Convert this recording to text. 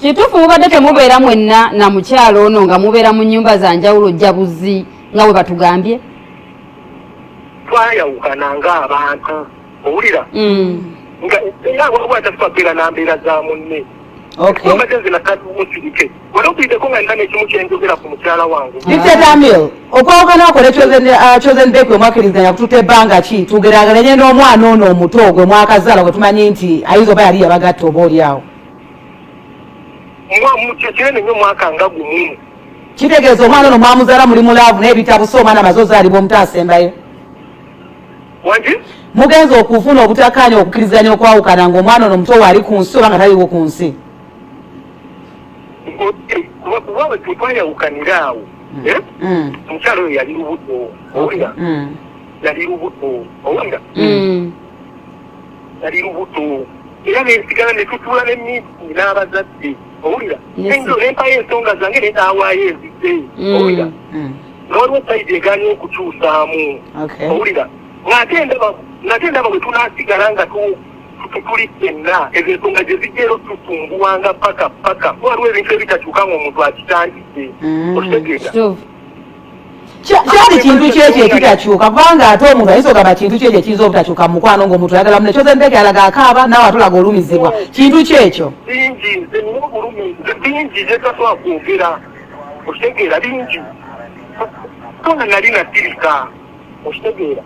Kituufu mubadde temubeera mwenna na mukyalo ono nga mubeera mu nnyumba za njawulo jjabuzi nga bwe batugambye? Twayawukana ng'abantu owulira nga wabwata tubabeera na mbeera za munne. Mbadde nze nakati musirike wali okuyiteko nga nina n'ekimu kyenjogera ku mukyala wange. Tamil okwawukana okole kyozendekwe mwakkiriziganya kututa ebbanga ki tugeraageranye n'omwana ono omuto gwe mwakazaala gwe tumanyi nti ayinza oba yali yabagatta oba oli awo. Kinene nnyo mwaka nga gumu. Kitegeeza omwana ono mwamuzaala muli mulaavu n'ebitabu so omwana amaze ozaalibwa omuto asembayo. Wangi? Mugenza okufuna obutakkaanya okukkiriziganya okwawukana ng'omwana ono omuto waali ku nsi oba nga taliwo ku nsi. Kuba bwe twayawukanira awo omukyalo oyo yali lubuto owulira yali lubuto owulira yali lubuto era nensigala ne tutuula n'emmiiti n'abazadde owulira nempayo ensonga zange netawaayo ezidde owulira nga waliwo sayidi egaanye okukyusaamu owulira ng'ate ndaba bwe tunaasigala nga tuli ffenna ezo ensonga gye zijjeero tusunguwanga paka waliwo ebintu ebitakyuka ng'omuntu akitandise okitegeeza kyali kintu kyekyo ekitakyuka kubanga ate omuntu ayinza ogamba kintu kyekyo ekiyinza obutakyuka mu mukwano ng'omuntu ayagala mune kyozendeke alaga akaaba naawe atulaga olumizibwa kintu kyekyo bingi nze nina obulumizi bingi zetatwa kwogera okitegeera bingi tona nali natirika okitegeera